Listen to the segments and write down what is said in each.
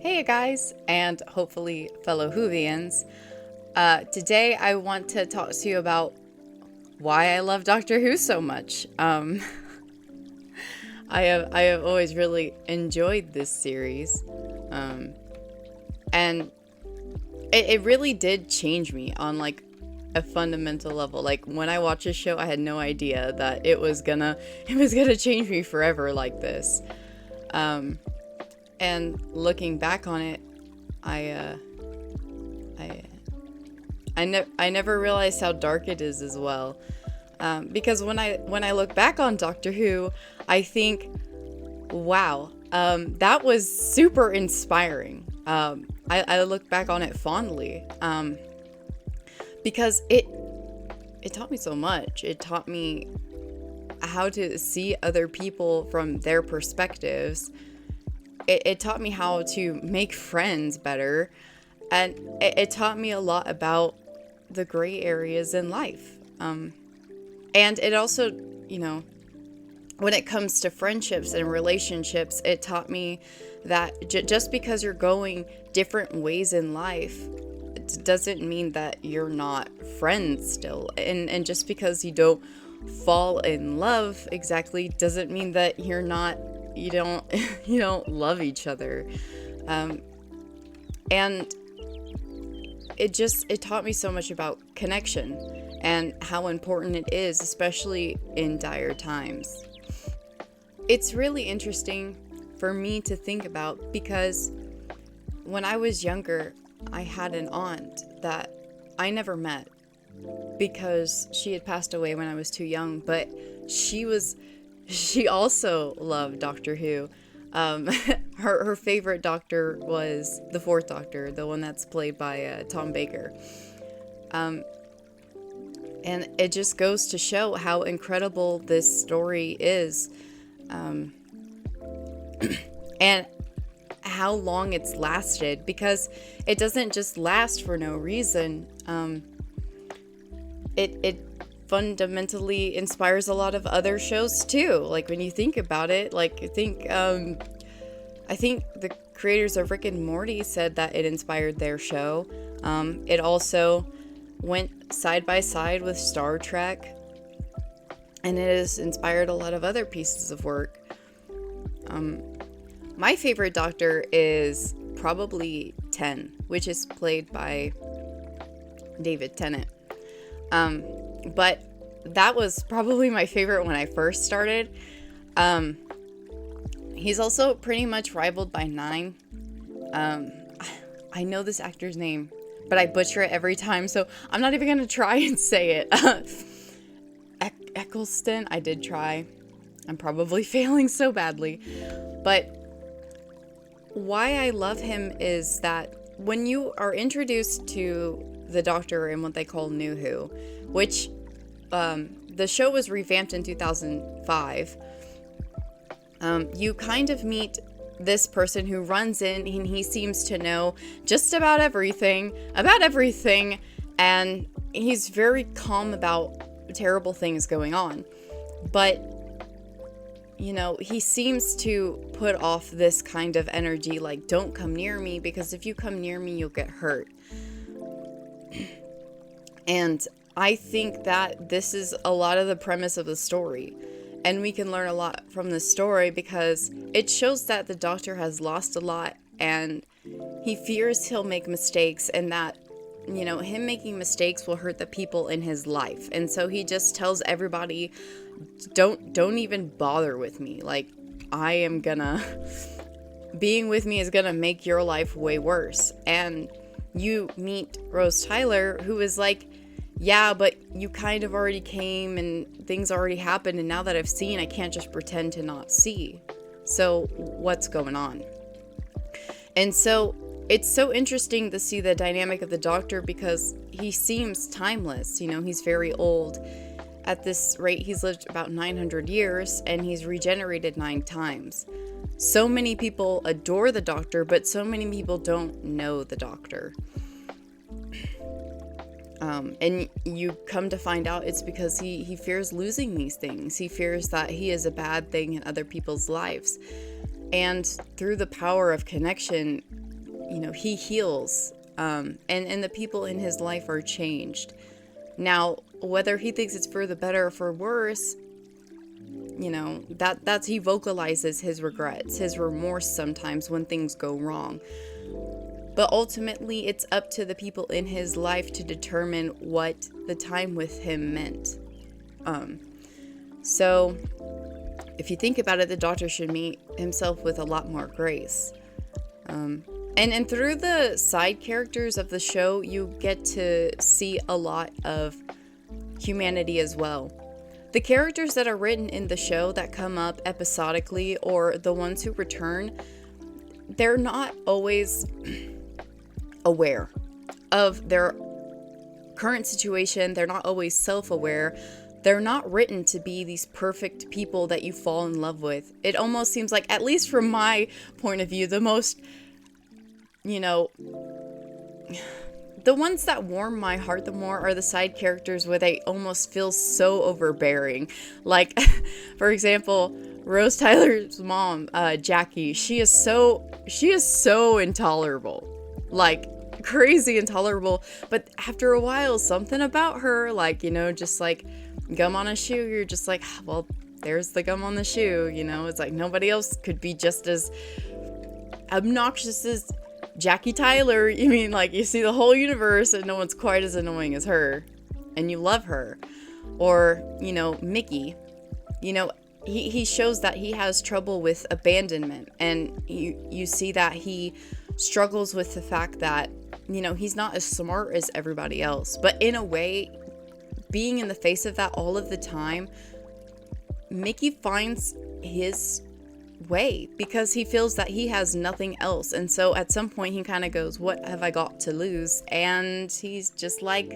Hey guys, and hopefully fellow Whovians. Today I want to talk to you about why I love Doctor Who so much. I have always really enjoyed this series, and it really did change me on like a fundamental level. Like when I watched this show, I had no idea that it was gonna change me forever like this. Um, and looking back on it, I I I never realized how dark it is as well. Because when I look back on Doctor Who, I think, wow, that was super inspiring. I look back on it fondly, because it taught me so much. It taught me how to see other people from their perspectives. It taught me how to make friends better, and it taught me a lot about the gray areas in life. And it also, you know, when it comes to friendships and relationships, it taught me that just because you're going different ways in life doesn't mean that you're not friends still. And just because you don't fall in love exactly doesn't mean that you don't you don't love each other. And it taught me so much about connection and how important it is, especially in dire times. It's really interesting for me to think about because when I was younger, I had an aunt that I never met because she had passed away when I was too young, but she also loved Doctor Who. Um, her favorite Doctor was the Fourth Doctor, the one that's played by Tom Baker. Um, and it just goes to show how incredible this story is, um, and how long it's lasted, because it doesn't just last for no reason. It fundamentally inspires a lot of other shows too. Like when you think about it, like I think the creators of Rick and Morty said that it inspired their show. It also went side by side with Star Trek, and it has inspired a lot of other pieces of work. My favorite Doctor is probably 10, which is played by David Tennant. But that was probably my favorite when I first started. He's also pretty much rivaled by 9. Um, I know this actor's name, but I butcher it every time, so I'm not even gonna try and say it. Eccleston, I did try. I'm probably failing so badly. But why I love him is that when you are introduced to the Doctor in what they call New Who, which the show was revamped in 2005, you kind of meet this person who runs in and he seems to know just about everything, and he's very calm about terrible things going on. But, you know, he seems to put off this kind of energy like, don't come near me, because if you come near me, you'll get hurt. And I think that this is a lot of the premise of the story. And we can learn a lot from this story because it shows that the Doctor has lost a lot and he fears he'll make mistakes, and that, you know, him making mistakes will hurt the people in his life. And so he just tells everybody, don't even bother with me. Like, being with me is gonna make your life way worse. And you meet Rose Tyler, who is like, yeah, but you kind of already came and things already happened, and now that I've seen, I can't just pretend to not see. So what's going on? And so it's so interesting to see the dynamic of the Doctor because he seems timeless. You know, he's very old. At this rate, he's lived about 900 years and he's regenerated 9 times. So many people adore the Doctor, but so many people don't know the Doctor. And you come to find out it's because he fears losing these things. He fears that he is a bad thing in other people's lives. And through the power of connection, he heals. And the people in his life are changed. Now, whether he thinks it's for the better or for worse, that's he vocalizes his regrets, his remorse sometimes when things go wrong. But ultimately, it's up to the people in his life to determine what the time with him meant. So if you think about it, the Doctor should meet himself with a lot more grace. And through the side characters of the show, you get to see a lot of humanity as well. The characters that are written in the show that come up episodically, or the ones who return, they're not always aware of their current situation. They're not always self-aware. They're not written to be these perfect people that you fall in love with. It almost seems like, at least from my point of view, the most, the ones that warm my heart the more are the side characters where they almost feel so overbearing. Like, for example, Rose Tyler's mom, Jackie, she is so intolerable. Like, crazy intolerable. But after a while, something about her, like, just like gum on a shoe, you're just like, well, there's the gum on the shoe, it's like nobody else could be just as obnoxious as Jackie Tyler. You mean, like, you see the whole universe and no one's quite as annoying as her, and you love her. Or, Mickey, he shows that he has trouble with abandonment, and you see that he struggles with the fact that, he's not as smart as everybody else. But in a way, being in the face of that all of the time, Mickey finds his way because he feels that he has nothing else. And so at some point he kind of goes, what have I got to lose? And he's just like,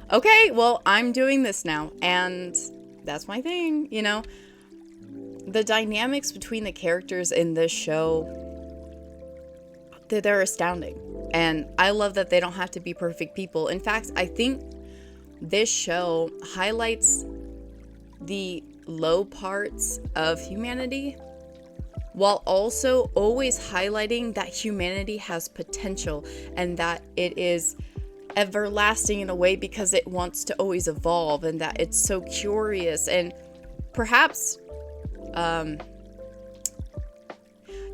okay, well, I'm doing this now, and that's my thing. The dynamics between the characters in this show, they're astounding. And I love that they don't have to be perfect people. In fact, I think this show highlights the low parts of humanity, while also always highlighting that humanity has potential and that it is everlasting in a way because it wants to always evolve, and that it's so curious. And perhaps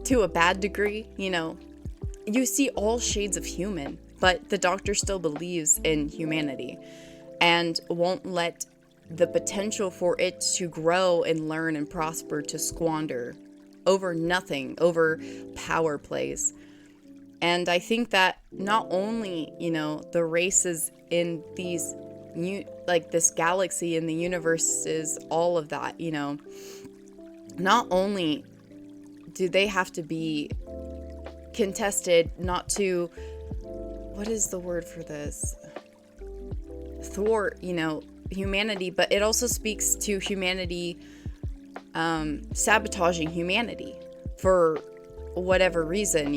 to a bad degree, you see all shades of human, but the Doctor still believes in humanity and won't let the potential for it to grow and learn and prosper to squander over nothing, over power plays. And I think that not only, the races in these this galaxy and the universe is all of that, not only do they have to be contested not to, what is the word for this? Thwart, humanity, but it also speaks to humanity sabotaging humanity for whatever reason,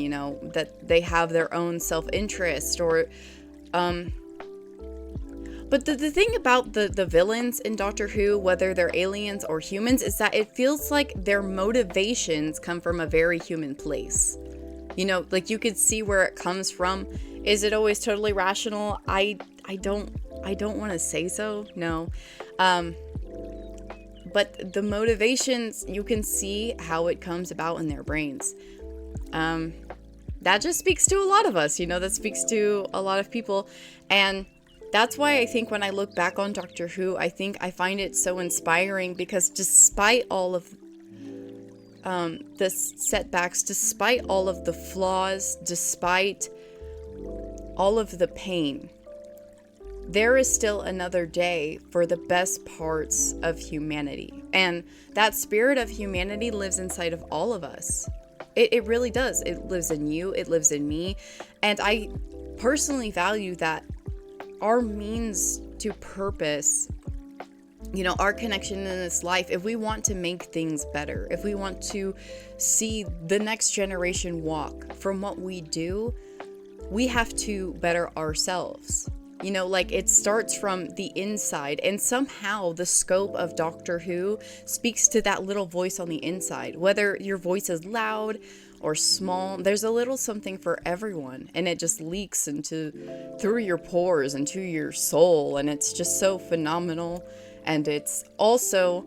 that they have their own self-interest or but the thing about the villains in Doctor Who, whether they're aliens or humans, is that it feels like their motivations come from a very human place. Like, you could see where it comes from. Is it always totally rational? I don't want to say so. No. But the motivations, you can see how it comes about in their brains. That just speaks to a lot of us, that speaks to a lot of people. And that's why I think when I look back on Doctor Who, I find it so inspiring, because despite all of the setbacks, despite all of the flaws, despite all of the pain, there is still another day for the best parts of humanity. And that spirit of humanity lives inside of all of us. It really does. It lives in you. It lives in me. And I personally value that our means to purpose, our connection in this life, if we want to make things better, if we want to see the next generation walk from what we do, we have to better ourselves. You know, like it starts from the inside, and somehow the scope of Doctor Who speaks to that little voice on the inside. Whether your voice is loud or small, there's a little something for everyone, and it just leaks into through your pores into your soul, and it's just so phenomenal. And it's also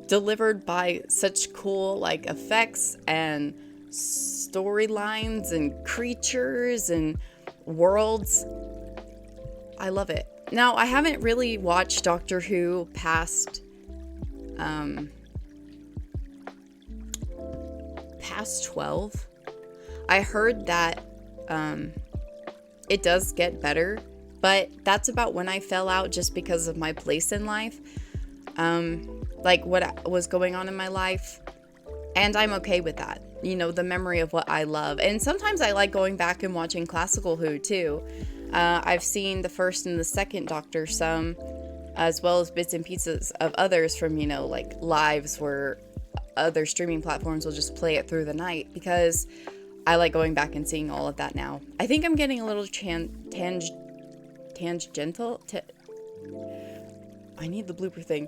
delivered by such cool like effects and storylines and creatures and worlds. I love it. Now, I haven't really watched Doctor Who past 12. I heard that it does get better, but that's about when I fell out just because of my place in life. Like what was going on in my life, and I'm okay with that. You know, the memory of what I love. And sometimes I like going back and watching classical Who too. I've seen the first and the second Doctor some, as well as bits and pieces of others from, you know, like lives where other streaming platforms will just play it through the night, because I like going back and seeing all of that now. I think I'm getting a little tangential. I need the blooper thing.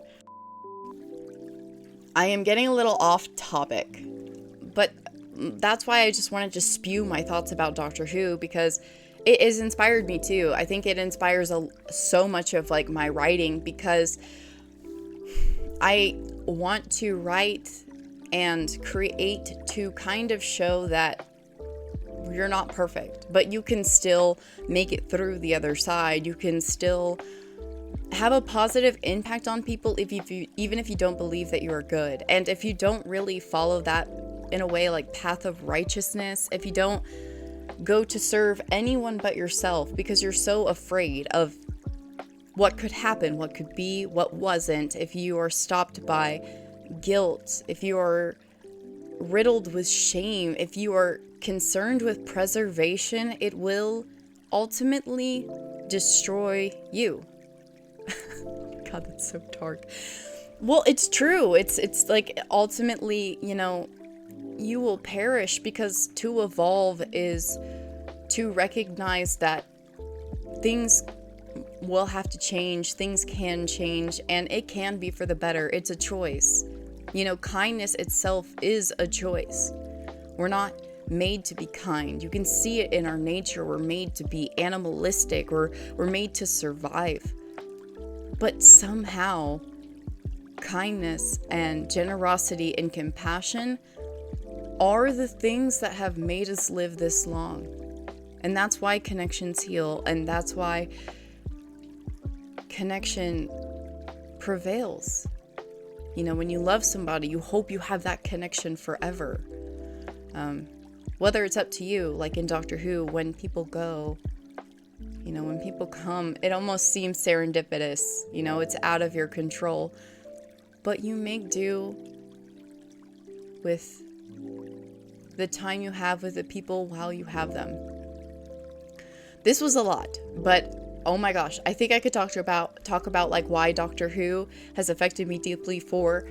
I am getting a little off topic, but that's why I just wanted to spew my thoughts about Doctor Who, because it has inspired me too. I think it inspires so much of like my writing, because I want to write and create to kind of show that you're not perfect, but you can still make it through the other side. You can still have a positive impact on people even if you don't believe that you are good. And if you don't really follow that in a way like path of righteousness, if you don't go to serve anyone but yourself because you're so afraid of what could happen, what could be, what wasn't, if you are stopped by guilt, if you are riddled with shame, if you are concerned with preservation, it will ultimately destroy you. God, that's so dark. Well, it's true. It's like ultimately, you know, you will perish, because to evolve is to recognize that things will have to change, things can change, and it can be for the better. It's a choice. You know, kindness itself is a choice. We're not made to be kind. You can see it in our nature. We're made to be animalistic. We're made to survive. But somehow, kindness and generosity and compassion are the things that have made us live this long. And that's why connections heal, and that's why connection prevails. You know, when you love somebody, you hope you have that connection forever. Whether it's up to you, like in Doctor Who, when people go, you know, when people come, it almost seems serendipitous. You know, it's out of your control. But you make do with the time you have with the people while you have them. This was a lot, but oh my gosh, I think I could talk about like why Doctor Who has affected me deeply for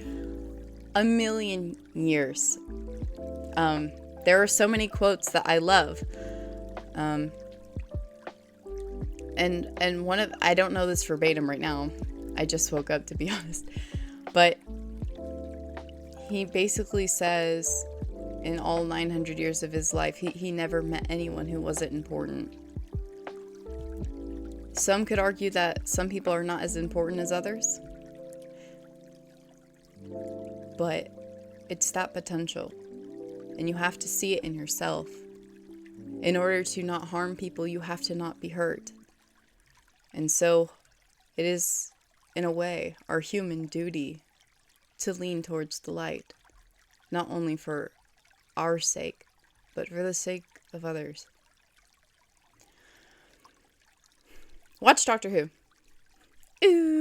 a million years. There are so many quotes that I love. And one of, I don't know this verbatim right now. I just woke up, to be honest. But he basically says in all 900 years of his life, he never met anyone who wasn't important. Some could argue that some people are not as important as others. But it's that potential. And you have to see it in yourself. In order to not harm people, you have to not be hurt. And so it is, in a way, our human duty to lean towards the light, not only for our sake, but for the sake of others. Watch Doctor Who. Ooh.